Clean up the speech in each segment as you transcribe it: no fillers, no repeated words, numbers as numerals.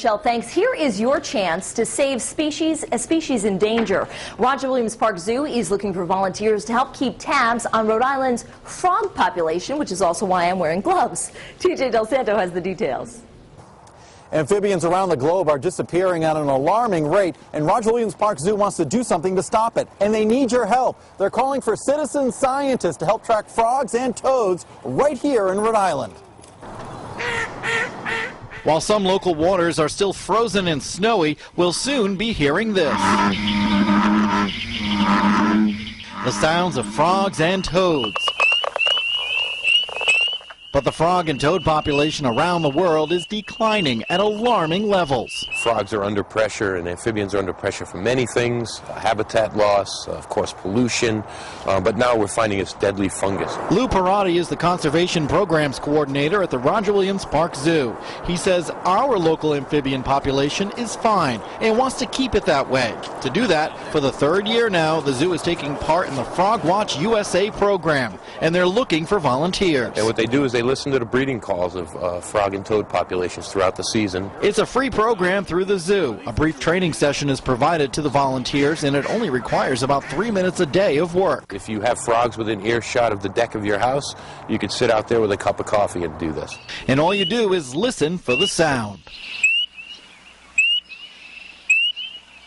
Michelle, thanks. Here is your chance to save a species in danger. Roger Williams Park Zoo is looking for volunteers to help keep tabs on Rhode Island's frog population, which is also why I'm wearing gloves. TJ Del Santo has the details. Amphibians around the globe are disappearing at an alarming rate, and Roger Williams Park Zoo wants to do something to stop it. And they need your help. They're calling for citizen scientists to help track frogs and toads right here in Rhode Island. While some local waters are still frozen and snowy, we'll soon be hearing this. The sounds of frogs and toads. But the frog and toad population around the world is declining at alarming levels. Frogs are under pressure and amphibians are under pressure for many things, habitat loss, of course pollution, but now we're finding it's deadly fungus. Lou Perotti is the Conservation Programs Coordinator at the Roger Williams Park Zoo. He says our local amphibian population is fine and wants to keep it that way. To do that, for the third year now, the zoo is taking part in the Frog Watch USA program, and they're looking for volunteers. And what they do is they listen to the breeding calls of frog and toad populations throughout the season. It's a free program through the zoo. A brief training session is provided to the volunteers, and it only requires about 3 minutes a day of work. If you have frogs within earshot of the deck of your house, you could sit out there with a cup of coffee and do this. And all you do is listen for the sound.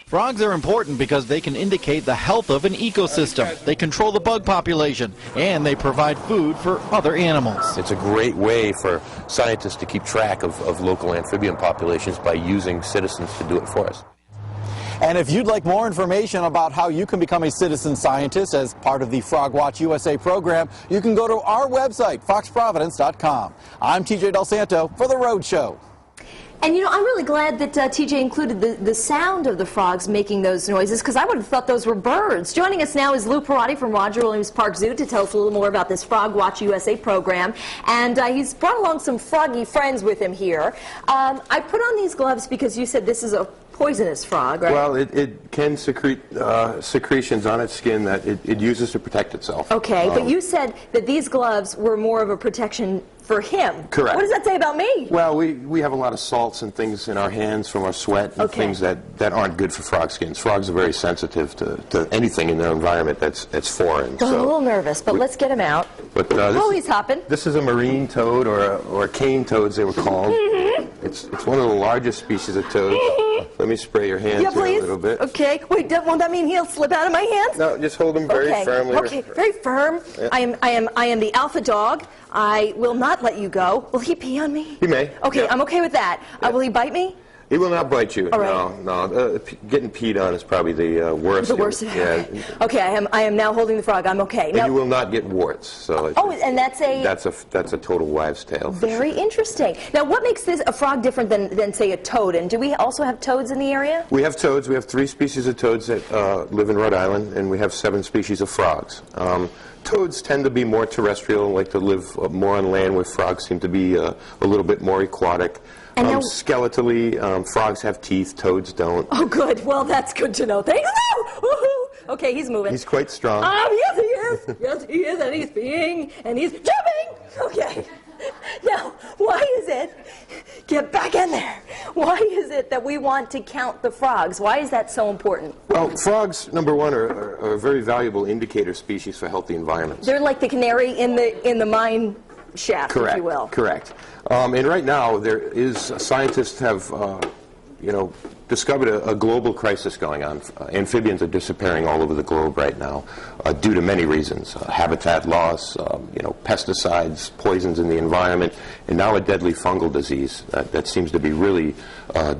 Frogs are important because they can indicate the health of an ecosystem. They control the bug population, and they provide food for other animals. It's a great way for scientists to keep track of local amphibian populations by using citizens to do it for us. And if you'd like more information about how you can become a citizen scientist as part of the Frog Watch USA program, you can go to our website, foxprovidence.com. I'm TJ Del Santo for The Road Show. And you know, I'm really glad that TJ included the sound of the frogs making those noises, because I would have thought those were birds. Joining us now is Lou Perotti from Roger Williams Park Zoo to tell us a little more about this Frog Watch USA program. And he's brought along some froggy friends with him here. I put on these gloves because you said this is a poisonous frog, right? Well, it can secrete secretions on its skin that it uses to protect itself. Okay, but you said that these gloves were more of a protection for him. Correct. What does that say about me? Well, we have a lot of salts and things in our hands from our sweat and things that aren't good for frog skins. Frogs are very sensitive to anything in their environment that's foreign. I'm a little nervous, but let's get him out. But he's hopping. This is a marine toad, or cane toads they were called. It's one of the largest species of toads. Let me spray your hands here a little bit. Okay. Wait, won't that mean he'll slip out of my hands? No, just hold him very firmly. Okay, very firm. Yeah. I am the alpha dog. I will not let you go. Will he pee on me? He may. Okay, yeah. I'm okay with that. Will he bite me? He will not bite you. All right. No. Getting peed on is probably the worst. The worst. Yeah. Okay, I am now holding the frog. I'm okay. And you will not get warts. So and that's a total wives' tale. Very interesting. Now, what makes this a frog different than say a toad? And do we also have toads in the area? We have toads. We have 3 species of toads that live in Rhode Island, and we have 7 species of frogs. Toads tend to be more terrestrial, like to live more on land, where frogs seem to be a little bit more aquatic. Skeletally, frogs have teeth, toads don't. Oh, good. Well, that's good to know. Thanks. Woohoo! Okay, he's moving. He's quite strong. Yes, he is. Yes, he is, and he's peeing, and he's jumping. Okay. Now, why is it, get back in there, why is it that we want to count the frogs? Why is that so important? Well, frogs, number one, are a very valuable indicator species for healthy environments. They're like the canary in the mine shaft, correct, if you will. Correct. And right now, scientists have, discovered a global crisis going on. Amphibians are disappearing all over the globe right now due to many reasons. Habitat loss, pesticides, poisons in the environment, and now a deadly fungal disease that seems to be really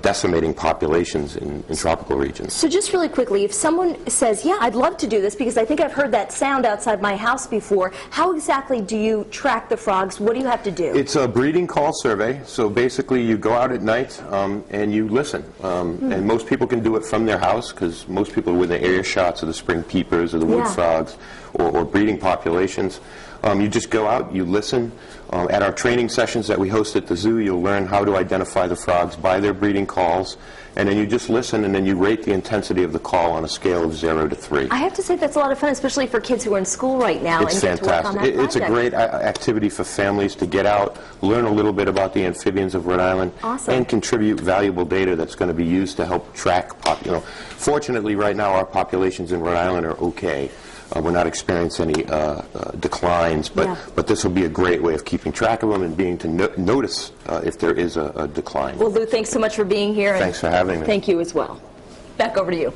decimating populations in tropical regions. So just really quickly, if someone says, yeah, I'd love to do this because I think I've heard that sound outside my house before, how exactly do you track the frogs? What do you have to do? It's a breeding call survey. So basically you go out at night and you listen. And most people can do it from their house because most people are within earshots of the spring peepers or the wood frogs or breeding populations. You just go out, you listen. At our training sessions that we host at the zoo, you'll learn how to identify the frogs by their breeding calls, and then you just listen, and then you rate the intensity of the call on a scale of 0 to 3. I have to say that's a lot of fun, especially for kids who are in school right now It's and get to work on fantastic. that It's a project. great activity for families to get out, learn a little bit about the amphibians of Rhode Island, Awesome. and contribute valuable data that's going to be used to help track. Fortunately, right now our populations in Rhode Island are okay. We're not experiencing any declines, but this will be a great way of keeping track of them and being to notice if there is a decline. Well, Lou, thanks so much for being here. Thanks for having me. Thank you as well. Back over to you.